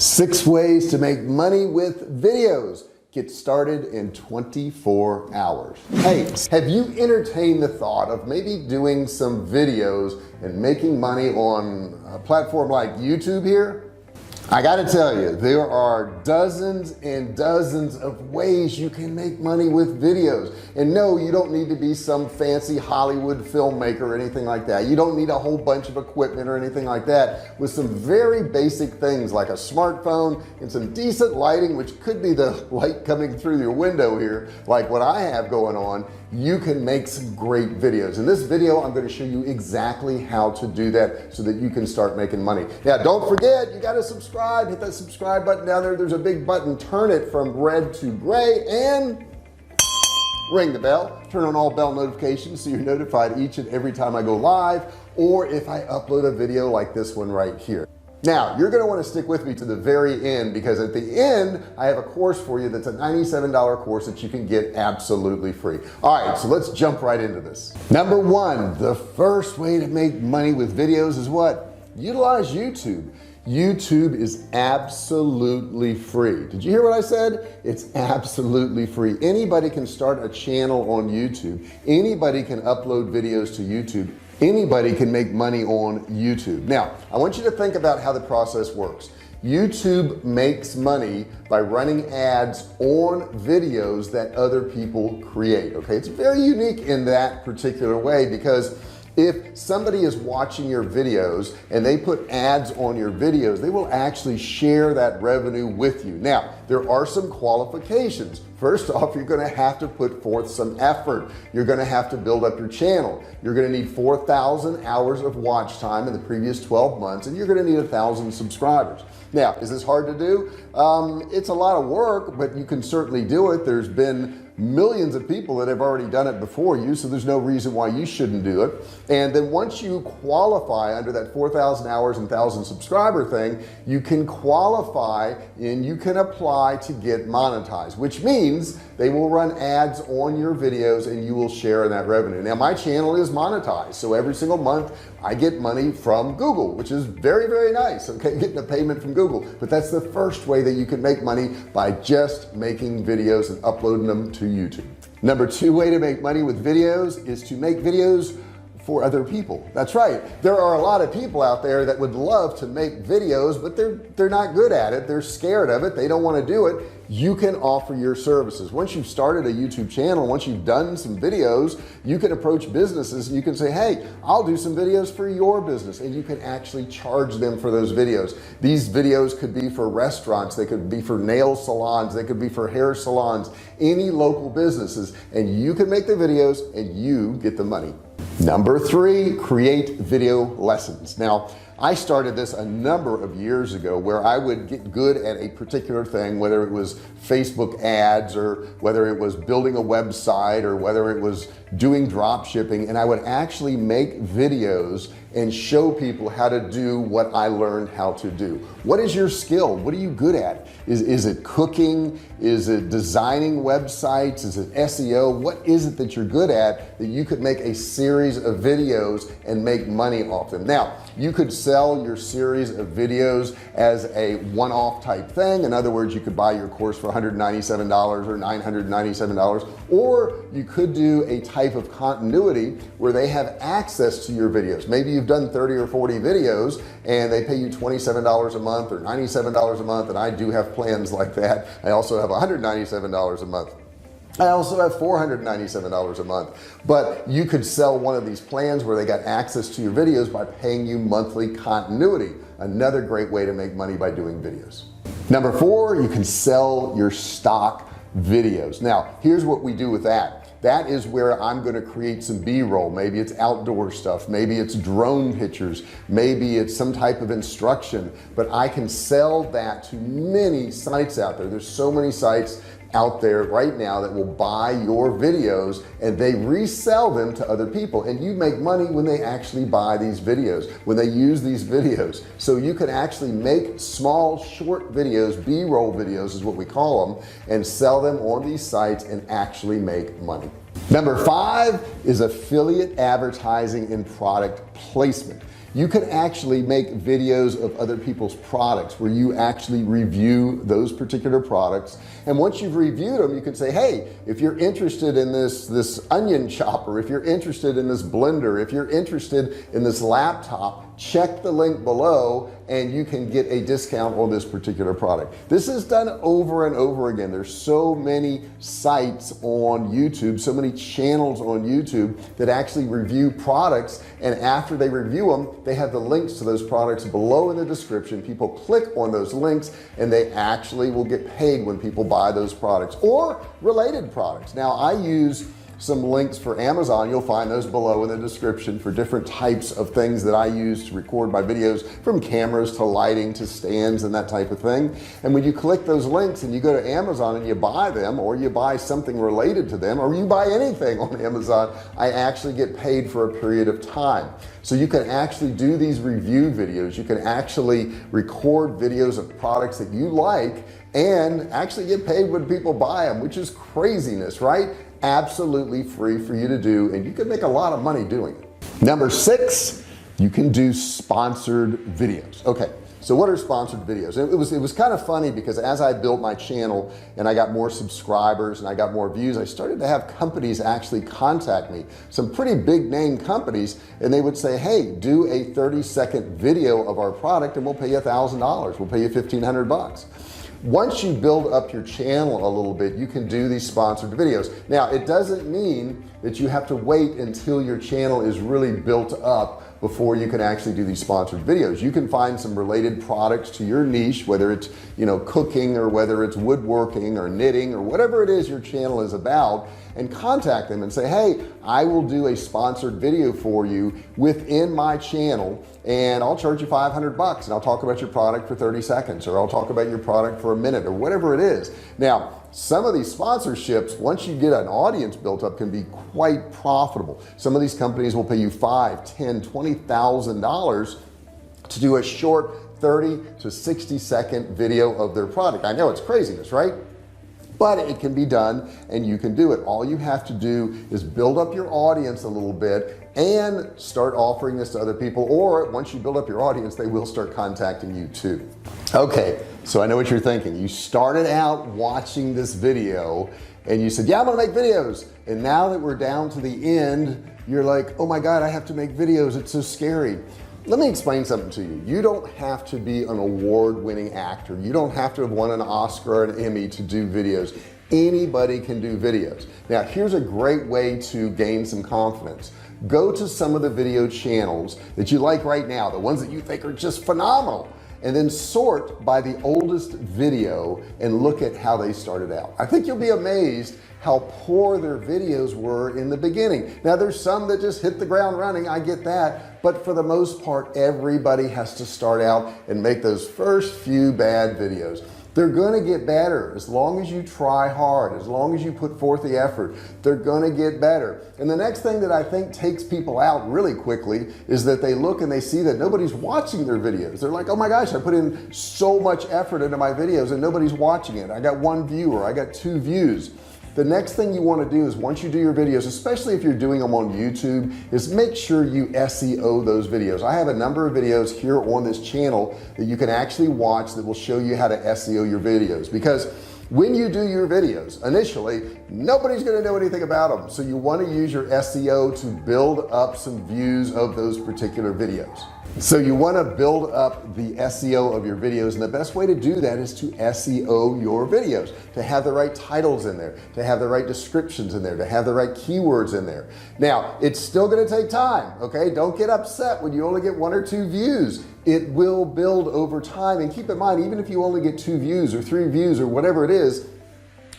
6 ways to make money with videos. Get started in 24 hours. Hey, have you entertained the thought of maybe doing some videos and making money on a platform like YouTube here? I gotta tell you, there are dozens and dozens of ways you can make money with videos. And no, you don't need to be some fancy Hollywood filmmaker or anything like that. You don't need a whole bunch of equipment or anything like that. With some very basic things like a smartphone and some decent lighting, which could be the light coming through your window here, like what I have going on, you can make some great videos. In this video, I'm going to show you exactly how to do that so that you can start making money. Now, don't forget, you got to subscribe. Hit that subscribe button down there. There's a big button. Turn it from red to gray and ring the bell. Turn on all bell notifications so you're notified each and every time I go live, or if I upload a video like this one right here. Now, you're going to want to stick with me to the very end, because at the end I have a course for you that's a $97 course that you can get absolutely free. All right, so let's jump right into this. Number one, the first way to make money with videos is what? Utilize YouTube. YouTube is absolutely free. Did you hear what I said? It's absolutely free. Anybody can start a channel on YouTube. Anybody can upload videos to YouTube. Anybody can make money on YouTube. Now, I want you to think about how the process works. YouTube makes money by running ads on videos that other people create. Okay, it's very unique in that particular way, because if somebody is watching your videos and they put ads on your videos, they will actually share that revenue with you. Now, there are some qualifications. First off, you're going to have to put forth some effort. You're going to have to build up your channel. You're going to need 4,000 hours of watch time in the previous 12 months, and you're going to need 1,000 subscribers. Now, is this hard to do? It's a lot of work, but you can certainly do it. There's been millions of people that have already done it before you, so there's no reason why you shouldn't do it. And then once you qualify under that 4,000 hours and 1,000 subscriber thing, you can qualify and you can apply to get monetized, which means they will run ads on your videos and you will share in that revenue. Now, my channel is monetized, so every single month I get money from Google, which is very, very nice. Okay, getting a payment from Google. But that's the first way that you can make money, by just making videos and uploading them to YouTube. Number 2 way to make money with videos is to make videos for other people. That's right. There are a lot of people out there that would love to make videos, but they're not good at it. They're scared of it. They don't want to do it. You can offer your services. Once you've started a YouTube channel, once you've done some videos, you can approach businesses and you can say, hey, I'll do some videos for your business, and you can actually charge them for those videos. These videos could be for restaurants, they could be for nail salons, they could be for hair salons, any local businesses, and you can make the videos and you get the money. Number 3, create video lessons. Now, I started this a number of years ago, where I would get good at a particular thing, whether it was Facebook ads, or whether it was building a website, or whether it was doing drop shipping, and I would actually make videos and show people how to do what I learned how to do. What is your skill? What are you good at? Is it cooking? Is it designing websites? Is it SEO? What is it that you're good at that you could make a series of videos and make money off them? Now, you could sell your series of videos as a one-off type thing. In other words, you could buy your course for $197 or $997, or you could do a type of continuity where they have access to your videos. Maybe you've done 30 or 40 videos and they pay you $27 a month or $97 a month, and I do have plans like that. I also have $197 a month. I also have $497 a month, but you could sell one of these plans where they got access to your videos by paying you monthly continuity. Another great way to make money by doing videos. Number 4, you can sell your stock videos. Now, here's what we do with that. That is where I'm going to create some B-roll. Maybe it's outdoor stuff, maybe it's drone pictures, maybe it's some type of instruction, but I can sell that to many sites out there. There's so many sites out there right now that will buy your videos and they resell them to other people, and you make money when they actually buy these videos, when they use these videos. So you can actually make small short videos, B-roll videos is what we call them, and sell them on these sites and actually make money. Number 5 is affiliate advertising and product placement. You can actually make videos of other people's products where you actually review those particular products, and once you've reviewed them, you can say, hey, if you're interested in this onion chopper, if you're interested in this blender, if you're interested in this laptop, check the link below and you can get a discount on this particular product. This is done over and over again. There's so many sites on YouTube, so many channels on YouTube that actually review products, and after they review them, they have the links to those products below in the description. People click on those links and they actually will get paid when people buy those products or related products. Now, I use some links for Amazon. You'll find those below in the description for different types of things that I use to record my videos, from cameras to lighting to stands and that type of thing. And when you click those links and you go to Amazon and you buy them, or you buy something related to them, or you buy anything on Amazon, I actually get paid for a period of time. So you can actually do these review videos. You can actually record videos of products that you like and actually get paid when people buy them, which is craziness, right? Absolutely free for you to do, and you can make a lot of money doing it. Number 6, you can do sponsored videos. Okay, so what are sponsored videos? It was kind of funny because as I built my channel and I got more subscribers and I got more views, I started to have companies actually contact me, some pretty big name companies, and they would say, hey, do a 30-second video of our product and we'll pay you $1,000, we'll pay you $1,500. Once you build up your channel a little bit, you can do these sponsored videos. Now, it doesn't mean that you have to wait until your channel is really built up before you can actually do these sponsored videos. You can find some related products to your niche, whether it's, you know, cooking, or whether it's woodworking or knitting or whatever it is your channel is about, and contact them and say, hey, I will do a sponsored video for you within my channel and I'll charge you $500 and I'll talk about your product for 30 seconds, or I'll talk about your product for a minute, or whatever it is. Now, some of these sponsorships, once you get an audience built up, can be quite profitable. Some of these companies will pay you $5,000, $10,000, $20,000 to do a short 30 to 60 second video of their product. I know it's craziness, right? But it can be done and you can do it. All you have to do is build up your audience a little bit and start offering this to other people, or once you build up your audience, they will start contacting you too. Okay, so I know what you're thinking. You started out watching this video and you said, yeah, I'm gonna make videos, and now that we're down to the end, you're like, oh my God, I have to make videos, it's so scary. Let me explain something to you. You don't have to be an award-winning actor. You don't have to have won an Oscar or an Emmy to do videos. Anybody can do videos. Now, here's a great way to gain some confidence. Go to some of the video channels that you like right now, the ones that you think are just phenomenal, and then sort by the oldest video and look at how they started out. I think you'll be amazed how poor their videos were in the beginning. Now, there's some that just hit the ground running, I get that, but for the most part, everybody has to start out and make those first few bad videos. They're gonna get better as long as you try hard, as long as you put forth the effort. They're gonna get better. And the next thing that I think takes people out really quickly is that they look and they see that nobody's watching their videos. They're like, oh my gosh, I put in so much effort into my videos and nobody's watching it. I got 1 view, or I got 2 views. The next thing you want to do is, once you do your videos, especially if you're doing them on YouTube, is make sure you SEO those videos. I have a number of videos here on this channel that you can actually watch that will show you how to SEO your videos, because when you do your videos initially, nobody's going to know anything about them. So you want to use your SEO to build up some views of those particular videos. So you want to build up the SEO of your videos, and the best way to do that is to SEO your videos, to have the right titles in there, to have the right descriptions in there, to have the right keywords in there. Now, it's still going to take time, okay? Don't get upset when you only get 1 or 2 views. It will build over time, and keep in mind, even if you only get 2 views or 3 views or whatever it is,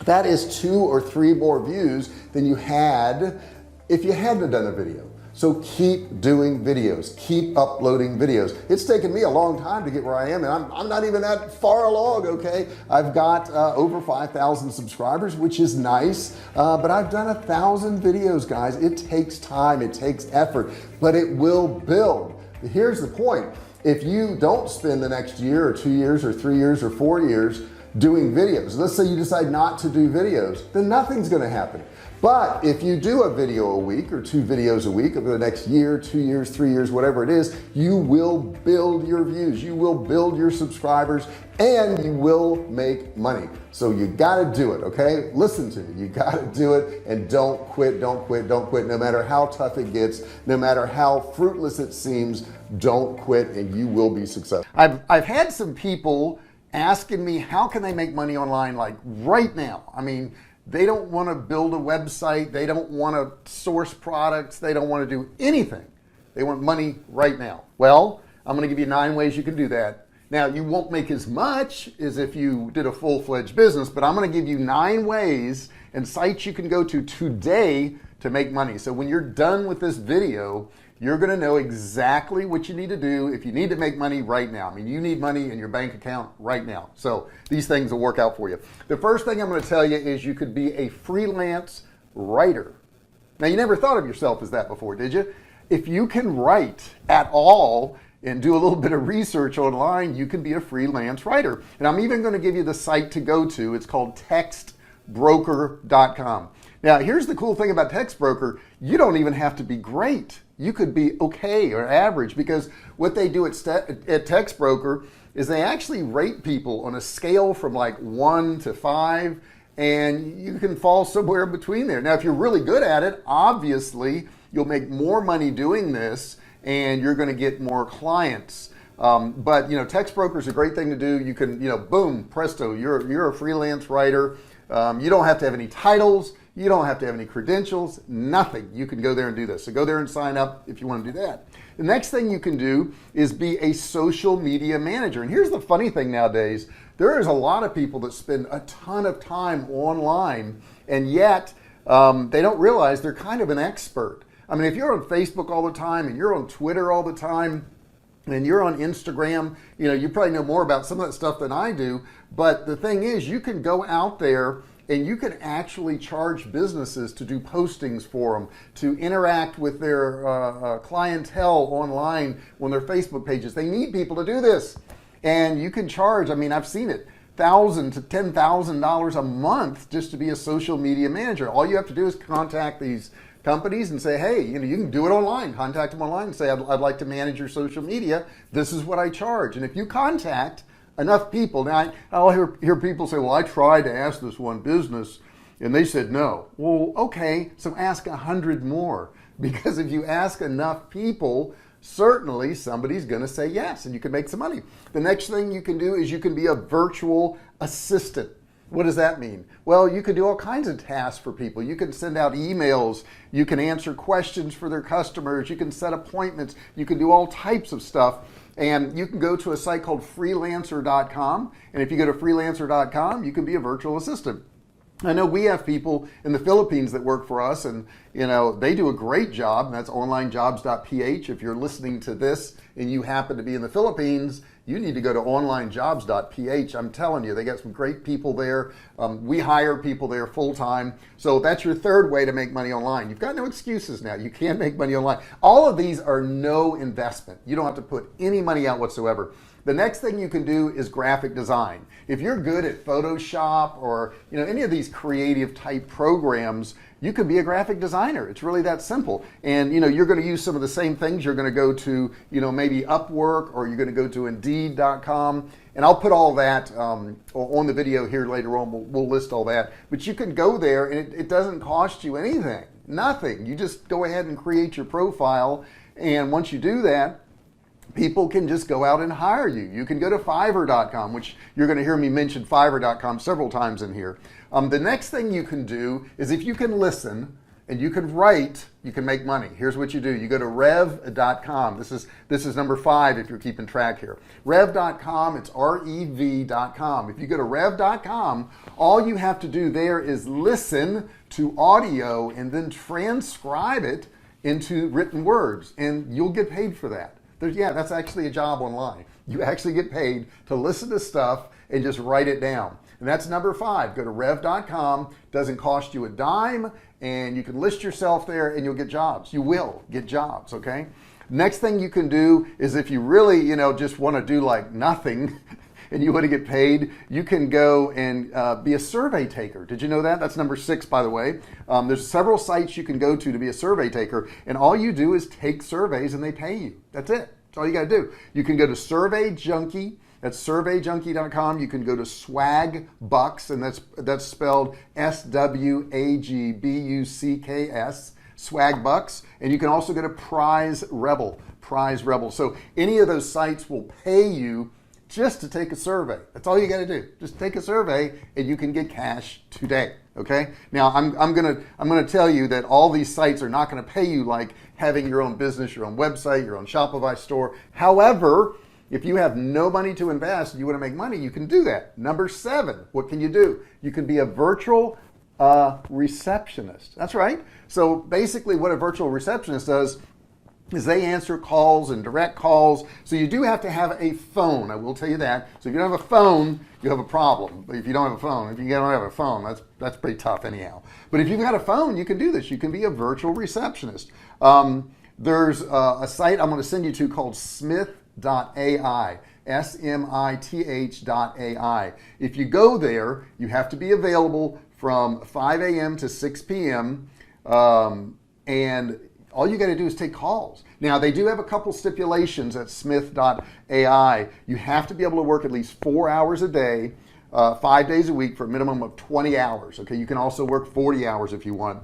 that is 2 or 3 more views than you had if you hadn't done a video. So keep doing videos, keep uploading videos. It's taken me a long time to get where I am, and I'm not even that far along, okay? I've got over 5,000 subscribers, which is nice, but I've done 1,000 videos, guys. It takes time, it takes effort, but it will build. Here's the point. If you don't spend the next year or 2 years or 3 years or 4 years doing videos. Let's say you decide not to do videos, then nothing's going to happen. But if you do a video a week or 2 videos a week over the next year, 2 years, 3 years, whatever it is, you will build your views, you will build your subscribers, and you will make money. So you got to do it. Okay, listen to me, you got to do it, and don't quit, don't quit, don't quit. No matter how tough it gets, no matter how fruitless it seems, don't quit, and you will be successful. I've had some people asking me, how can they make money online like right now? I mean, they don't want to build a website, they don't want to source products, they don't want to do anything. They want money right now. Well, I'm going to give you 9 ways you can do that. Now, you won't make as much as if you did a full-fledged business, but I'm going to give you 9 ways and sites you can go to today to make money. So when you're done with this video, you're going to know exactly what you need to do if you need to make money right now. I mean, you need money in your bank account right now. So these things will work out for you. The first thing I'm going to tell you is you could be a freelance writer. Now, you never thought of yourself as that before, did you? If you can write at all and do a little bit of research online, you can be a freelance writer. And I'm even going to give you the site to go to. It's called textbroker.com. Now, here's the cool thing about TextBroker. You don't even have to be great. You could be okay or average, because what they do at TextBroker is they actually rate people on a scale from like 1 to 5, and you can fall somewhere in between there. Now, if you're really good at it, obviously you'll make more money doing this and you're going to get more clients. But you know, TextBroker is a great thing to do. You can, you know, boom, presto, you're a freelance writer. You don't have to have any titles. You don't have to have any credentials, nothing. You can go there and do this. So go there and sign up if you want to do that. The next thing you can do is be a social media manager. And here's the funny thing nowadays. There is a lot of people that spend a ton of time online, and yet they don't realize they're kind of an expert. I mean, if you're on Facebook all the time and you're on Twitter all the time, and you're on Instagram, you know, you probably know more about some of that stuff than I do. But the thing is, you can go out there and you can actually charge businesses to do postings for them, to interact with their clientele online on their Facebook pages. They need people to do this. And you can charge, I mean, I've seen it, $1,000 to $10,000 a month just to be a social media manager. All you have to do is contact these companies and say, hey, you know, you can do it online. Contact them online and say, I'd like to manage your social media. This is what I charge. And if you contact enough people, now I'll hear people say, well, I tried to ask this one business and they said no. Well, okay, so ask 100 more, because if you ask enough people, certainly somebody's going to say yes, and you can make some money. The next thing you can do is you can be a virtual assistant. What does that mean? Well, you can do all kinds of tasks for people. You can send out emails, you can answer questions for their customers, you can set appointments, you can do all types of stuff. And you can go to a site called freelancer.com. And if you go to freelancer.com, you can be a virtual assistant. I know we have people in the Philippines that work for us, and you know, they do a great job. And that's onlinejobs.ph. If you're listening to this and you happen to be in the Philippines, you need to go to onlinejobs.ph. I'm telling you, they got some great people there. We hire people there full time. So that's your third way to make money online. You've got no excuses now. You can make money online. All of these are no investment. You don't have to put any money out whatsoever. The next thing you can do is graphic design. If you're good at Photoshop or you know, any of these creative type programs, you could be a graphic designer. It's really that simple. And you know, you're going to use some of the same things. You're going to go to, you know, maybe Upwork, or you're going to go to Indeed.com. And I'll put all that on the video here later on. We'll list all that. But you can go there and it doesn't cost you anything, nothing. You just go ahead and create your profile. And once you do that, people can just go out and hire you. You can go to Fiverr.com, which you're going to hear me mention Fiverr.com several times in here. The next thing you can do is, if you can listen and you can write, you can make money. Here's what you do. You go to rev.com. This is number 5 if you're keeping track here. Rev.com, it's REV.com. If you go to rev.com, all you have to do there is listen to audio and then transcribe it into written words, and you'll get paid for that. Yeah, that's actually a job online. You actually get paid to listen to stuff and just write it down. And that's number 5. Go to rev.com. Doesn't cost you a dime, and you can list yourself there and you'll get jobs. You will get jobs, okay? Next thing you can do is, if you really, you know, just want to do like nothing, and you want to get paid, you can go and be a survey taker. Did you know that? That's number 6, by the way. There's several sites you can go to be a survey taker, and all you do is take surveys and they pay you. That's it. That's all you got to do. You can go to Survey Junkie. That's surveyjunkie.com. You can go to Swag Bucks, and that's spelled SWAGBUCKS, Swag Bucks. And you can also go to Prize Rebel. So any of those sites will pay you just to take a survey. That's all you got to do. Just take a survey, and you can get cash today. Okay. Now I'm gonna tell you that all these sites are not going to pay you like having your own business, your own website, your own Shopify store. However, if you have no money to invest and you want to make money, you can do that. Number 7, what can you do? You can be a virtual receptionist. That's right. So basically what a virtual receptionist does is they answer calls and direct calls. So you do have to have a phone. I will tell you that. So if you don't have a phone, you have a problem. But if you don't have a phone, if you don't have a phone, that's pretty tough anyhow. But if you've got a phone, you can do this. You can be a virtual receptionist. There's a site I'm going to send you to called Smith.ai, SMITH.ai. If you go there, you have to be available from 5 a.m. to 6 p.m. And all you got to do is take calls. Now, they do have a couple stipulations at Smith.ai. You have to be able to work at least 4 hours a day, 5 days a week for a minimum of 20 hours. Okay, you can also work 40 hours if you want.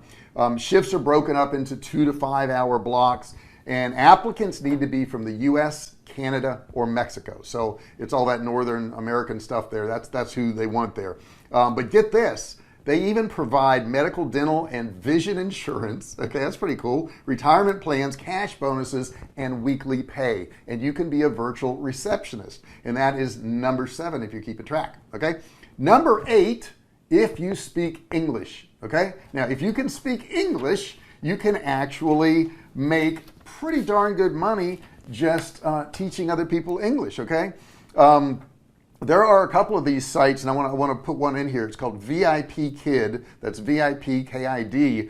Shifts are broken up into 2 to 5 hour blocks, and applicants need to be from the U.S., Canada, or Mexico. So it's all that Northern American stuff there. That's who they want there. But get this. They even provide medical, dental, and vision insurance. Okay, that's pretty cool. Retirement plans, cash bonuses, and weekly pay. And you can be a virtual receptionist. And that is number 7 if you keep a track. Okay. Number 8, if you speak English. Okay. Now, if you can speak English, you can actually make pretty darn good money just teaching other people English. Okay. There are a couple of these sites, and I want to put one in here. It's called VIP Kid. That's VIPKID.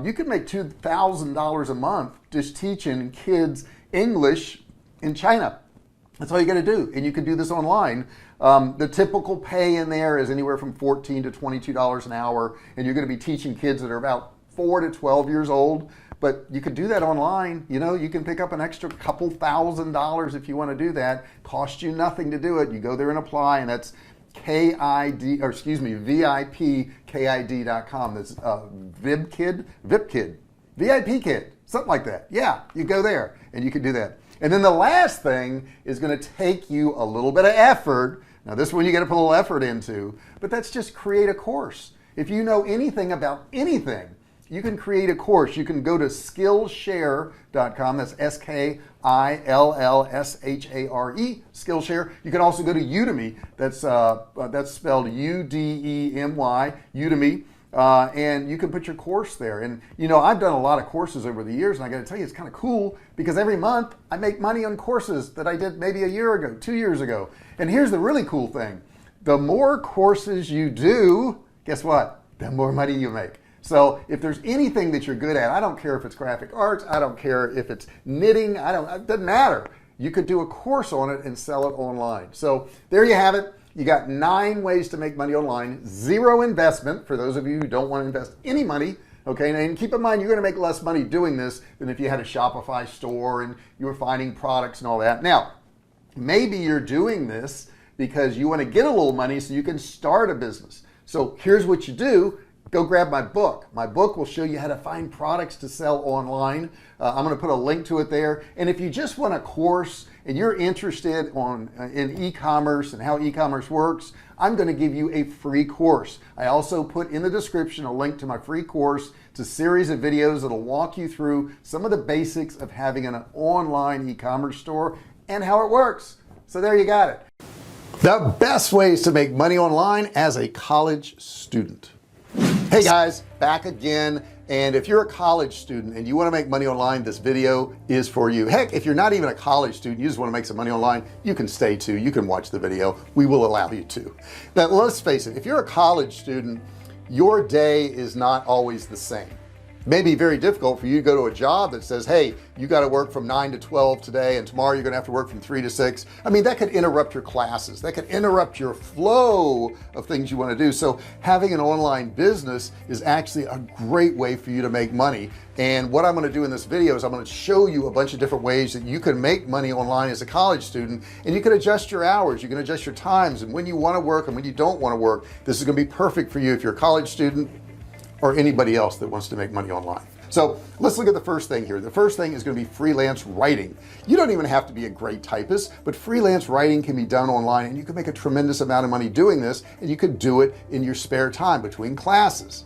You can make $2,000 a month just teaching kids English in China. That's all you got to do, and you can do this online. The typical pay in there is anywhere from $14 to $22 an hour, and you're going to be teaching kids that are about 4 to 12 years old. But you could do that online. You know, you can pick up an extra couple $1,000s if you want to do that. Cost you nothing to do it. You go there and apply, and that's VIPKID.com. That's VIP Kid, something like that. Yeah, you go there and you can do that. And then the last thing is going to take you a little bit of effort. Now, this one you got to put a little effort into, but that's just create a course. If you know anything about anything, you can create a course. You can go to Skillshare.com. That's Skillshare, Skillshare. You can also go to Udemy. That's spelled Udemy, Udemy. And you can put your course there. And you know, I've done a lot of courses over the years, and I got to tell you, it's kind of cool because every month I make money on courses that I did maybe a year ago, 2 years ago. And here's the really cool thing. The more courses you do, guess what? The more money you make. So if there's anything that you're good at, I don't care if it's graphic arts, I don't care if it's knitting, it doesn't matter. You could do a course on it and sell it online. So there you have it. You got 9 ways to make money online. 0 investment for those of you who don't want to invest any money. Okay, and keep in mind, you're going to make less money doing this than if you had a Shopify store and you were finding products and all that. Now, maybe you're doing this because you want to get a little money so you can start a business. So here's what you do. Go grab my book. My book will show you how to find products to sell online. I'm going to put a link to it there. And if you just want a course and you're interested in e-commerce and how e-commerce works, I'm going to give you a free course. I also put in the description a link to my free course. It's a series of videos that'll walk you through some of the basics of having an online e-commerce store and how it works. So there you got it. The best ways to make money online as a college student. Hey guys, back again. And if you're a college student and you want to make money online, this video is for you. Heck, if you're not even a college student, you just want to make some money online, you can stay too. You can watch the video. We will allow you to. Now, let's face it, if you're a college student, your day is not always the same. It may be very difficult for you to go to a job that says, hey, you got to work from 9 to 12 today, and tomorrow you're gonna have to work from 3 to 6. I mean, that could interrupt your classes, that could interrupt your flow of things you want to do. So having an online business is actually a great way for you to make money. And what I'm going to do in this video is I'm going to show you a bunch of different ways that you can make money online as a college student, and you can adjust your hours, you can adjust your times, and when you want to work and when you don't want to work. This is going to be perfect for you if you're a college student or anybody else that wants to make money online. So let's look at the first thing here. The first thing is going to be freelance writing. You don't even have to be a great typist, but freelance writing can be done online, and you can make a tremendous amount of money doing this, and you could do it in your spare time between classes.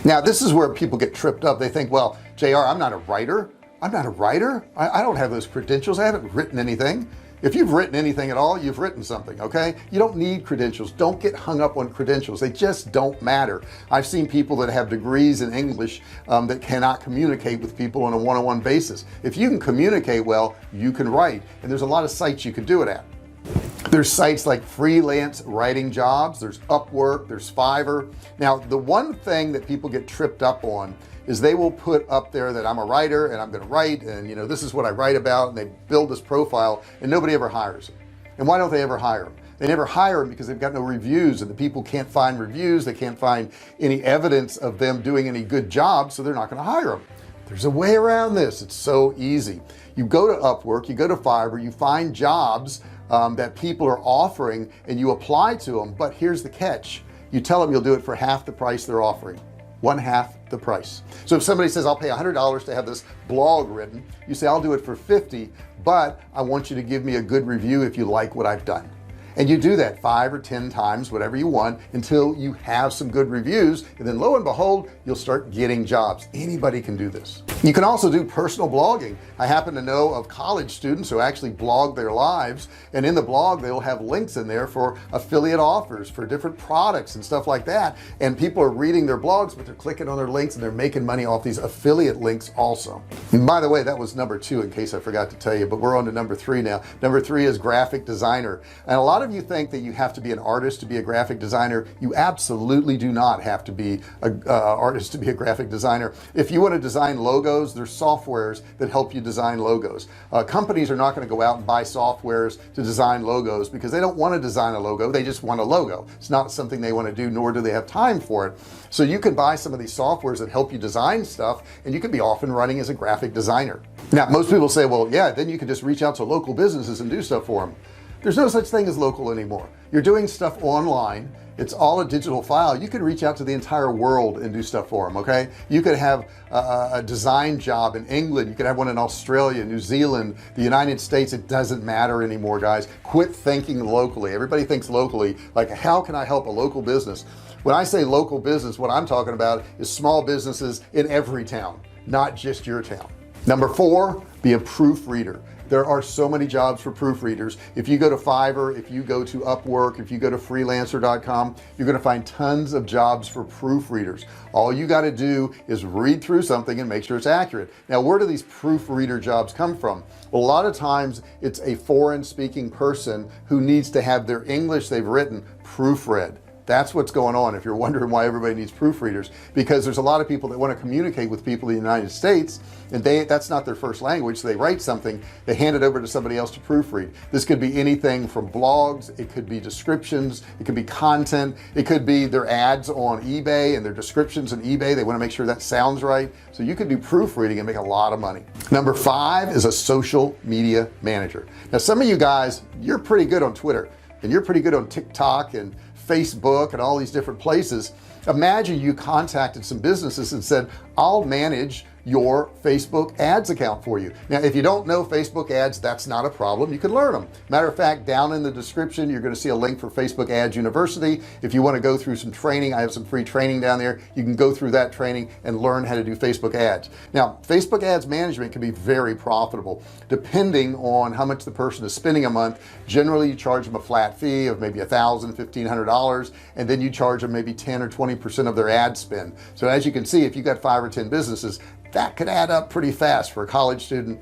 Now this is where people get tripped up. They think, well, JR, I'm not a writer. I don't have those credentials. I haven't written anything. If you've written anything at all, you've written something. Okay, you don't need credentials. Don't get hung up on credentials. They just don't matter. I've seen people that have degrees in English that cannot communicate with people on a one-on-one basis. If you can communicate well, you can write, and there's a lot of sites you can do it at. There's sites like freelance writing jobs, there's Upwork, there's Fiverr. Now the one thing that people get tripped up on is they will put up there that I'm a writer and I'm going to write, and you know, this is what I write about, and they build this profile, and nobody ever hires them. And why don't they ever hire them? They never hire them because they've got no reviews, and the people can't find reviews. They can't find any evidence of them doing any good job, so they're not going to hire them. There's a way around this. It's so easy. You go to Upwork, you go to Fiverr, you find jobs that people are offering, and you apply to them. But here's the catch: you tell them you'll do it for half the price they're offering. One half the price. So if somebody says, I'll pay $100 to have this blog written, you say, I'll do it for $50, but I want you to give me a good review if you like what I've done. And you do that 5 or 10 times, whatever you want, until you have some good reviews, and then lo and behold, you'll start getting jobs. Anybody can do this. You can also do personal blogging. I happen to know of college students who actually blog their lives, and in the blog they'll have links in there for affiliate offers for different products and stuff like that, and people are reading their blogs, but they're clicking on their links and they're making money off these affiliate links also. And by the way, that was number 2 in case I forgot to tell you, but we're on to number 3 now. Number 3 is graphic designer. And a lot of you think that you have to be an artist to be a graphic designer. You absolutely do not have to be an artist to be a graphic designer. If you want to design logos, there's softwares that help you design logos. Companies are not going to go out and buy softwares to design logos because they don't want to design a logo. They just want a logo. It's not something they want to do, nor do they have time for it. So you can buy some of these softwares that help you design stuff, and you can be off and running as a graphic designer. Now most people say, well, yeah, then you can just reach out to local businesses and do stuff for them. There's no such thing as local anymore. You're doing stuff online. It's all a digital file. You can reach out to the entire world and do stuff for them. Okay, you could have a design job in England, you could have one in Australia, New Zealand, the United States. It doesn't matter anymore, guys. Quit thinking locally. Everybody thinks locally, like, how can I help a local business? When I say local business, what I'm talking about is small businesses in every town, not just your town. Number 4, be a proofreader. There are so many jobs for proofreaders. If you go to Fiverr, if you go to Upwork, if you go to freelancer.com, you're going to find tons of jobs for proofreaders. All you got to do is read through something and make sure it's accurate. Now, where do these proofreader jobs come from? Well, a lot of times it's a foreign speaking person who needs to have their English they've written proofread. That's what's going on if you're wondering why everybody needs proofreaders, because there's a lot of people that want to communicate with people in the United States, and that's not their first language. So they write something, they hand it over to somebody else to proofread. This could be anything from blogs, it could be descriptions, it could be content, it could be their ads on eBay and their descriptions on eBay. They want to make sure that sounds right. So you could do proofreading and make a lot of money. Number 5 is a social media manager. Now some of you guys, you're pretty good on Twitter, and you're pretty good on TikTok and Facebook and all these different places. Imagine you contacted some businesses and said, I'll manage your Facebook ads account for you. Now if you don't know Facebook ads, that's not a problem. You can learn them. Matter of fact, down in the description you're going to see a link for Facebook Ads University. If you want to go through some training, I have some free training down there. You can go through that training and learn how to do Facebook ads. Now Facebook ads management can be very profitable depending on how much the person is spending a month. Generally you charge them a flat fee of maybe $1,000, $1,500, and then you charge them maybe 10 or 20% of their ad spend. So as you can see, if you got 5 or 10 businesses, that could add up pretty fast for a college student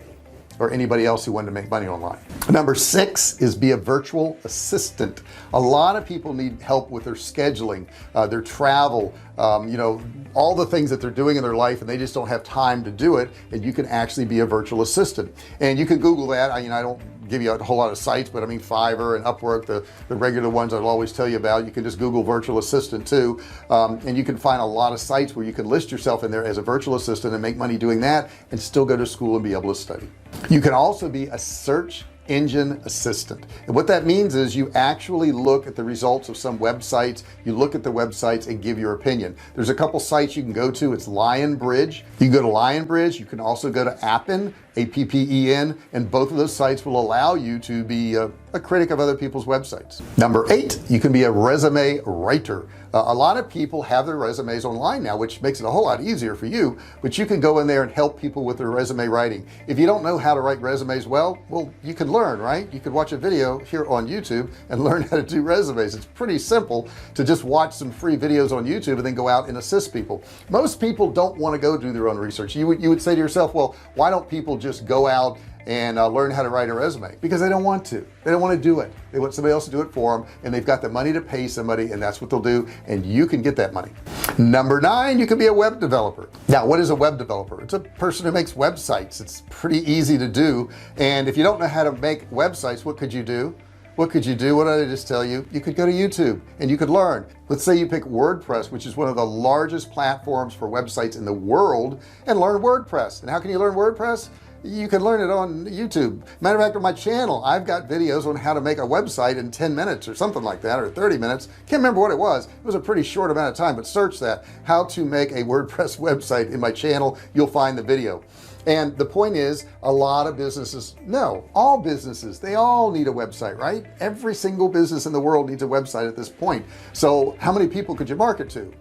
or anybody else who wanted to make money online. Number 6 is be a virtual assistant. A lot of people need help with their scheduling, their travel, you know, all the things that they're doing in their life and they just don't have time to do it, and you can actually be a virtual assistant. And you can Google that. I don't give you a whole lot of sites, but I mean Fiverr and Upwork, the regular ones I'll always tell you about. You can just Google virtual assistant too, and you can find a lot of sites where you can list yourself in there as a virtual assistant and make money doing that and still go to school and be able to study. You can also be a search engine assistant, and what that means is you actually look at the results of some websites, you look at the websites and give your opinion. There's a couple sites you can go to. It's Lionbridge. You can go to Lionbridge. You can also go to Appen, APPEN, and both of those sites will allow you to be a critic of other people's websites. Number 8, you can be a resume writer. A lot of people have their resumes online now, which makes it a whole lot easier for you, but you can go in there and help people with their resume writing. If you don't know how to write resumes well, you can learn, right? You could watch a video here on YouTube and learn how to do resumes. It's pretty simple to just watch some free videos on YouTube and then go out and assist people. Most people don't want to go do their own research. You would say to yourself, well, why don't people just go out and learn how to write a resume? Because they don't want to. They don't want to do it. They want somebody else to do it for them, and they've got the money to pay somebody, and that's what they'll do, and you can get that money. Number 9, you can be a web developer. Now, what is a web developer? It's a person who makes websites. It's pretty easy to do, and if you don't know how to make websites, what could you do? What could you do? What did I just tell you? You could go to YouTube and you could learn. Let's say you pick WordPress, which is one of the largest platforms for websites in the world, and learn WordPress. And how can you learn WordPress? You can learn it on YouTube. Matter of fact, on my channel I've got videos on how to make a website in 10 minutes or something like that, or 30 minutes. Can't remember what it was. It was a pretty short amount of time, but search that, how to make a WordPress website, in my channel. You'll find the video. And the point is, a lot of businesses, no, all businesses, they all need a website, right? Every single business in the world needs a website at this point. So how many people could you market to?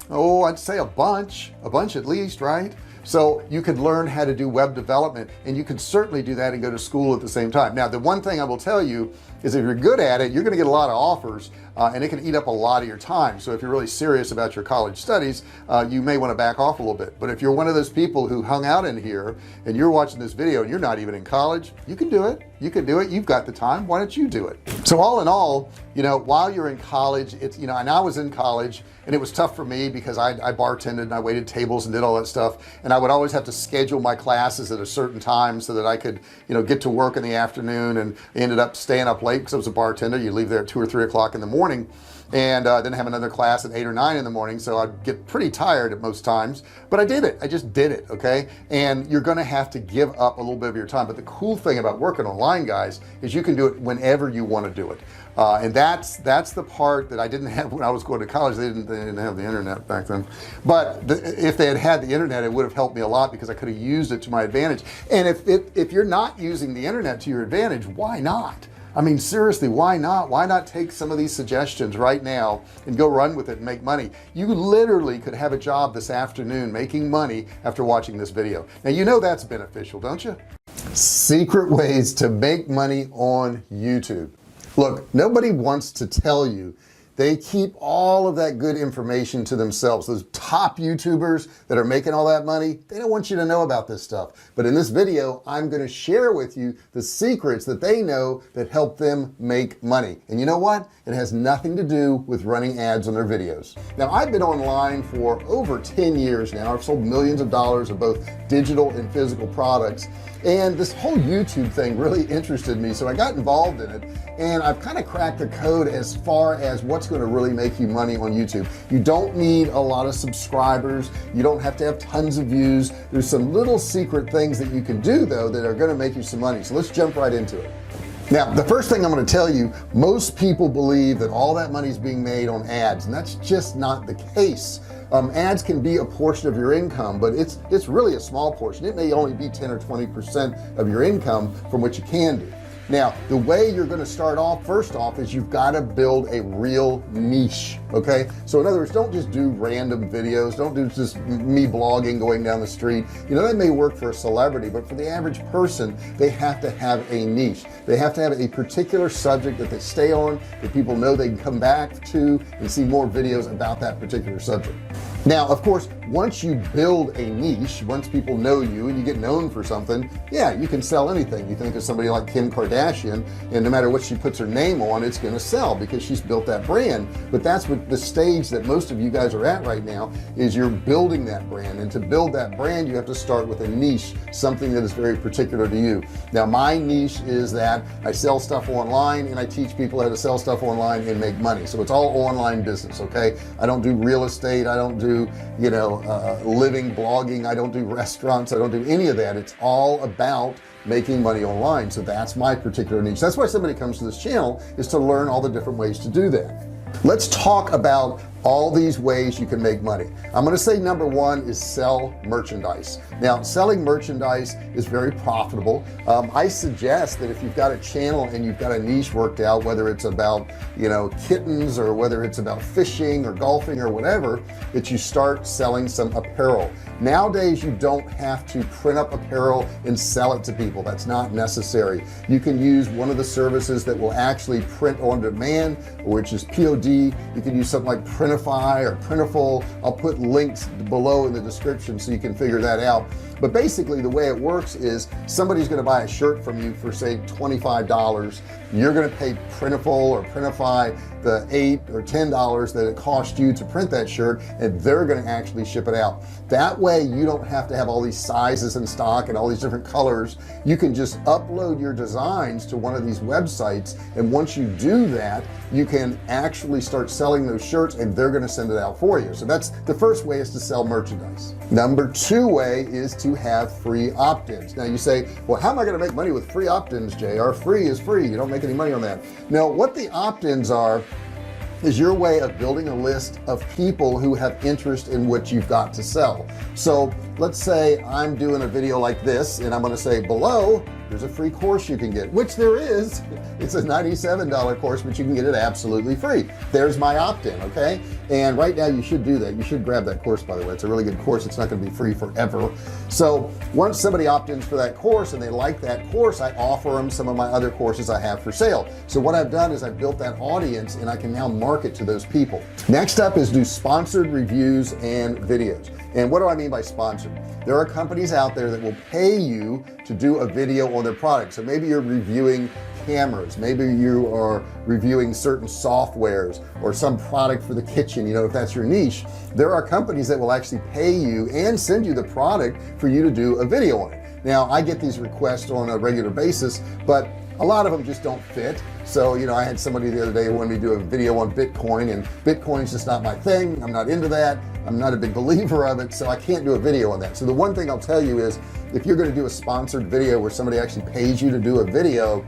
Oh, I'd say a bunch at least, right? So you could learn how to do web development, and you could certainly do that and go to school at the same time. Now, the one thing I will tell you is, if you're good at it, you're going to get a lot of offers, and it can eat up a lot of your time. So if you're really serious about your college studies, you may want to back off a little bit. But if you're one of those people who hung out in here and you're watching this video and you're not even in college, you can do it. You can do it. You've got the time. Why don't you do it? So all in all, you know, while you're in college, it's, you know, and I was in college, and it was tough for me because I bartended and I waited tables and did all that stuff, and I would always have to schedule my classes at a certain time so that I could, you know, get to work in the afternoon, and ended up staying up late because I was a bartender. You leave there at 2 or 3 o'clock in the morning, and then have another class at 8 or 9 in the morning. So I'd get pretty tired at most times, but I did it. I just did it. Okay. And you're going to have to give up a little bit of your time. But the cool thing about working online, guys, is you can do it whenever you want to do it. And that's the part that I didn't have when I was going to college. They didn't have the internet back then, but if they had the internet, it would have helped me a lot, because I could have used it to my advantage. And if you're not using the internet to your advantage, why not? I mean, seriously, why not take some of these suggestions right now and go run with it and make money? You literally could have a job this afternoon making money after watching this video. Now, you know that's beneficial, don't you? Secret ways to make money on YouTube. Look, nobody wants to tell you. They keep all of that good information to themselves. Those top YouTubers that are making all that money, they don't want you to know about this stuff. But in this video, I'm going to share with you the secrets that they know that help them make money. And you know what? It has nothing to do with running ads on their videos. Now, I've been online for over 10 years now. I've sold millions of dollars of both digital and physical products. And this whole YouTube thing really interested me, so I got involved in it, and I've kind of cracked the code as far as what's going to really make you money on YouTube. You don't need a lot of subscribers. You don't have to have tons of views. There's some little secret things that you can do, though, that are going to make you some money. So let's jump right into it. Now, the first thing I'm going to tell you, most people believe that all that money is being made on ads, and that's just not the case. Ads can be a portion of your income, but it's really a small portion. It may only be 10 or 20% of your income from what you can do. Now, the way you're going to start off, first off, is you've got to build a real niche. Okay. So in other words, don't just do random videos. Don't do just me blogging going down the street. You know, that may work for a celebrity, but for the average person, they have to have a niche. They have to have a particular subject that they stay on, that people know they can come back to and see more videos about that particular subject. Now, of course, once you build a niche, once people know you and you get known for something, yeah, you can sell anything. You think of somebody like Kim Kardashian, and no matter what she puts her name on, it's going to sell because she's built that brand. But that's what the stage that most of you guys are at right now, is you're building that brand. And to build that brand, you have to start with a niche, something that is very particular to you. Now my niche is that I sell stuff online and I teach people how to sell stuff online and make money. So it's all online business. Okay, I don't do real estate, I don't do, you know, living blogging, I don't do restaurants, I don't do any of that. It's all about making money online. So that's my particular niche. That's why somebody comes to this channel, is to learn all the different ways to do that. Let's talk about all these ways you can make money. I'm going to say number one is sell merchandise. Now selling merchandise is very profitable. I suggest that if you've got a channel and you've got a niche worked out, whether it's about, you know, kittens, or whether it's about fishing or golfing or whatever, that you start selling some apparel. Nowadays you don't have to print up apparel and sell it to people. That's not necessary. You can use one of the services that will actually print on demand, which is POD. You can use something like Printify or Printful. I'll put links below in the description so you can figure that out. But basically the way it works is somebody's going to buy a shirt from you for say $25. You're going to pay Printful or Printify the $8 or $10 that it cost you to print that shirt, and they're going to actually ship it out. That way you don't have to have all these sizes in stock and all these different colors. You can just upload your designs to one of these websites, and once you do that, you can actually start selling those shirts, and they're going to send it out for you. So that's the first way, is to sell merchandise. Number two way is to have free opt-ins. Now you say, well, how am I going to make money with free opt-ins, JR? Free is free. You don't make any money on that. Now what the opt-ins are is your way of building a list of people who have interest in what you've got to sell. So let's say I'm doing a video like this, and I'm going to say below there's a free course you can get, which there is. It's a $97 course, but you can get it absolutely free. There's my opt-in. Okay, and right now you should do that. You should grab that course, by the way. It's a really good course. It's not going to be free forever. So once somebody opt-ins for that course and they like that course, I offer them some of my other courses I have for sale. So what I've done is I've built that audience, and I can now market to those people. Next up is do sponsored reviews and videos. And what do I mean by sponsored? There are companies out there that will pay you to do a video on their product. So maybe you're reviewing cameras, maybe you are reviewing certain softwares or some product for the kitchen, you know, if that's your niche. There are companies that will actually pay you and send you the product for you to do a video on it. Now I get these requests on a regular basis, but a lot of them just don't fit. So, you know, I had somebody the other day who wanted me to do a video on Bitcoin, and Bitcoin's just not my thing. I'm not into that. I'm not a big believer of it, so I can't do a video on that. So the one thing I'll tell you is, if you're going to do a sponsored video where somebody actually pays you to do a video,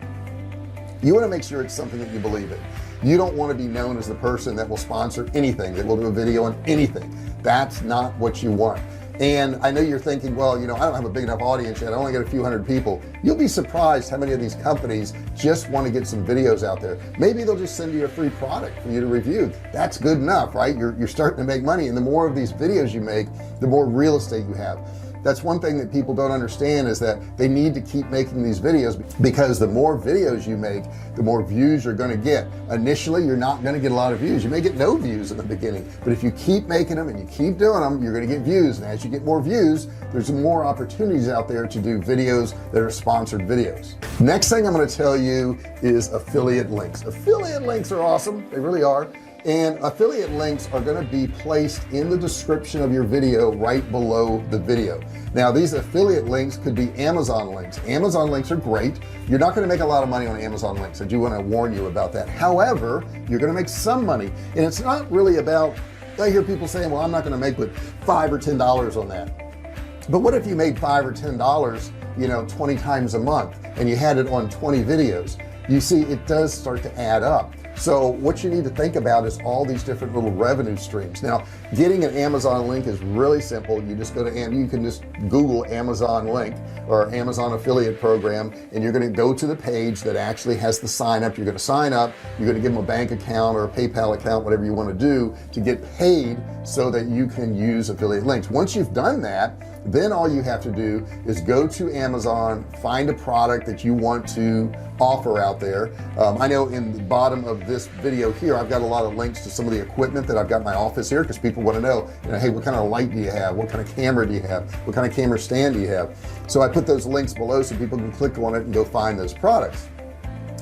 you want to make sure it's something that you believe in. You don't want to be known as the person that will sponsor anything, that will do a video on anything. That's not what you want. And I know you're thinking, well, you know, I don't have a big enough audience yet. I only got a few hundred people. You'll be surprised how many of these companies just want to get some videos out there. Maybe they'll just send you a free product for you to review. That's good enough, right? You're starting to make money, and the more of these videos you make, the more real estate you have. That's one thing that people don't understand, is that they need to keep making these videos, because the more videos you make, the more views you're going to get. Initially you're not going to get a lot of views. You may get no views in the beginning, but if you keep making them and you keep doing them, you're going to get views. And as you get more views, there's more opportunities out there to do videos that are sponsored videos. Next thing I'm going to tell you is affiliate links. Affiliate links are awesome. They really are. And affiliate links are going to be placed in the description of your video right below the video. Now these affiliate links could be Amazon links. Amazon links are great. You're not going to make a lot of money on Amazon links. I do want to warn you about that. However, you're going to make some money, and it's not really about, I hear people saying, well, I'm not going to make but $5 or $10 on that. But what if you made $5 or $10, you know, 20 times a month, and you had it on 20 videos? You see, it does start to add up. So what you need to think about is all these different little revenue streams. Now, getting an Amazon link is really simple. You just go to, and you can just Google Amazon link or Amazon affiliate program, and you're going to go to the page that actually has the sign up. You're going to sign up. You're going to give them a bank account or a PayPal account, whatever you want to do to get paid so that you can use affiliate links. Once you've done that, then all you have to do is go to Amazon, find a product that you want to offer out there. I know in the bottom of this video here I've got a lot of links to some of the equipment that I've got in my office here, because people want to know, hey, what kind of light do you have, what kind of camera do you have, what kind of camera stand do you have. So I put those links below so people can click on it and go find those products.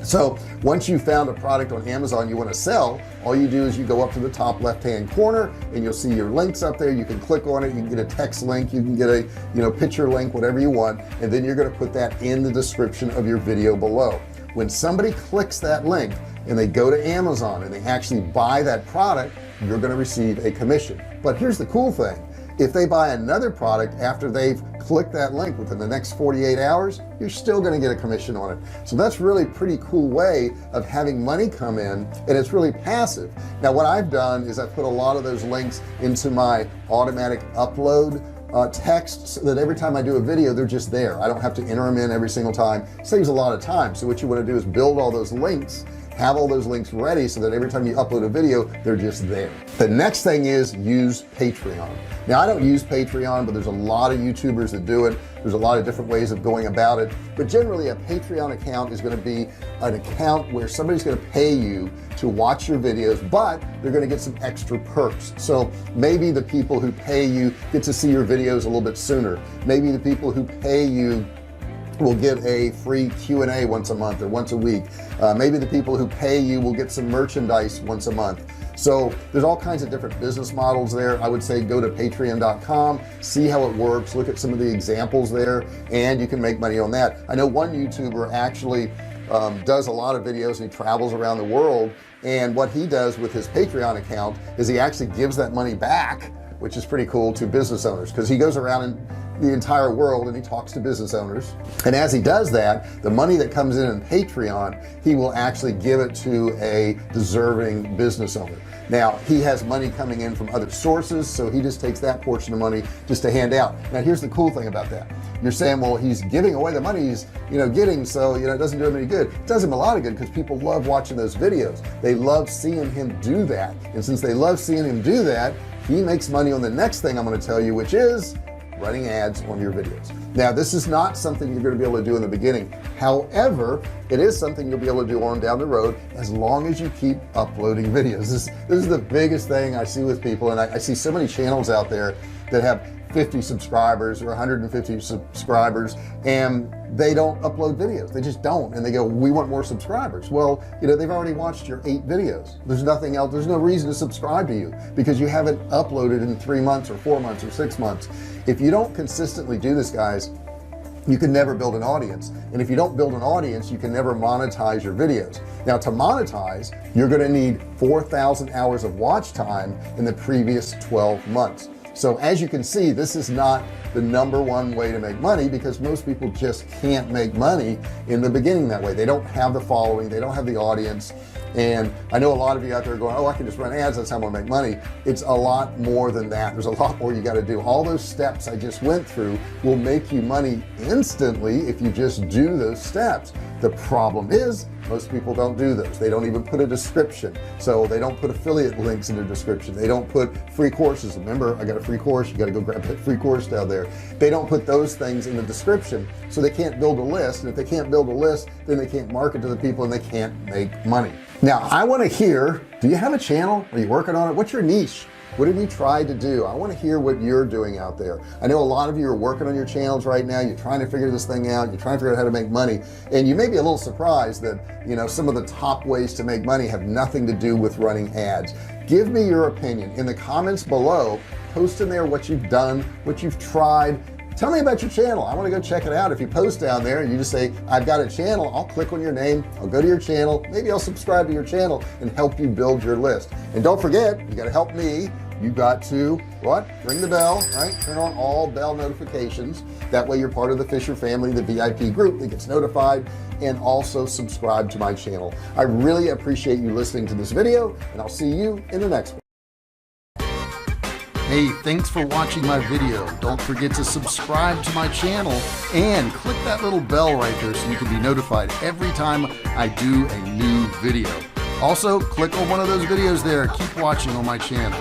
So once you found a product on Amazon you want to sell, all you do is you go up to the top left hand corner and you'll see your links up there. You can click on it, you can get a text link, you can get a picture link, whatever you want, and then you're going to put that in the description of your video below. When somebody clicks that link and they go to Amazon and they actually buy that product, you're going to receive a commission. But here's the cool thing: if they buy another product after they've clicked that link within the next 48 hours, you're still going to get a commission on it. So that's really a pretty cool way of having money come in, and it's really passive. Now what I've done is I've put a lot of those links into my automatic upload texts, so that every time I do a video they're just there. I don't have to enter them in every single time. It saves a lot of time. So what you want to do is build all those links, have all those links ready, so that every time you upload a video they're just there. The next thing is use Patreon. Now I don't use Patreon, but there's a lot of YouTubers that do it. There's a lot of different ways of going about it, but generally a Patreon account is going to be an account where somebody's going to pay you to watch your videos, but they're going to get some extra perks. So maybe the people who pay you get to see your videos a little bit sooner. Maybe the people who pay you will get a free Q&A once a month or once a week. Maybe the people who pay you will get some merchandise once a month. So there's all kinds of different business models there. I would say go to patreon.com, see how it works, look at some of the examples there, and you can make money on that. I know one YouTuber actually does a lot of videos and he travels around the world, and what he does with his Patreon account is he actually gives that money back, which is pretty cool, to business owners, because he goes around in the entire world and he talks to business owners, and as he does that, the money that comes in Patreon, he will actually give it to a deserving business owner. Now he has money coming in from other sources, so he just takes that portion of money just to hand out. Now here's the cool thing about that: you're saying, well, he's giving away the money he's getting, so it doesn't do him any good. It does him a lot of good, because people love watching those videos. They love seeing him do that, and since they love seeing him do that, he makes money on the next thing I'm going to tell you, which is running ads on your videos. Now this is not something you're going to be able to do in the beginning. However, it is something you'll be able to do on down the road, as long as you keep uploading videos. This is the biggest thing I see with people, and I see so many channels out there that have 50 subscribers or 150 subscribers, and they don't upload videos. They just don't, and they go, we want more subscribers. Well, they've already watched your 8 videos. There's nothing else. There's no reason to subscribe to you, because you haven't uploaded in 3 months or 4 months or 6 months. If you don't consistently do this, guys, you can never build an audience, and if you don't build an audience, you can never monetize your videos. Now to monetize, you're going to need 4,000 hours of watch time in the previous 12 months. So as you can see, this is not the #1 way to make money, because most people just can't make money in the beginning that way. They don't have the following, they don't have the audience. And I know a lot of you out there going, oh, I can just run ads, that's how I'm gonna make money. It's a lot more than that. There's a lot more you got to do. All those steps I just went through will make you money instantly if you just do those steps. The problem is most people don't do those. They don't even put a description. So they don't put affiliate links in their description. They don't put free courses. Remember, I got a free course. You got to go grab that free course down there. They don't put those things in the description, so they can't build a list. And if they can't build a list, then they can't market to the people, and they can't make money. Now I want to hear, do you have a channel? Are you working on it? What's your niche? What have you tried to do? I want to hear what you're doing out there. I know a lot of you are working on your channels right now. You're trying to figure this thing out. You're trying to figure out how to make money, and you may be a little surprised that some of the top ways to make money have nothing to do with running ads. Give me your opinion in the comments below. Post in there what you've done, what you've tried. Tell me about your channel. I want to go check it out. If you post down there and you just say, I've got a channel, I'll click on your name, I'll go to your channel, maybe I'll subscribe to your channel and help you build your list. And don't forget, you got to help me. You got to ring the bell, right? Turn on all bell notifications. That way you're part of the Fisher family, the VIP group that gets notified, and also subscribe to my channel. I really appreciate you listening to this video, and I'll see you in the next one. Hey, thanks for watching my video. Don't forget to subscribe to my channel and click that little bell right there so you can be notified every time I do a new video. Also, click on one of those videos there. Keep watching on my channel.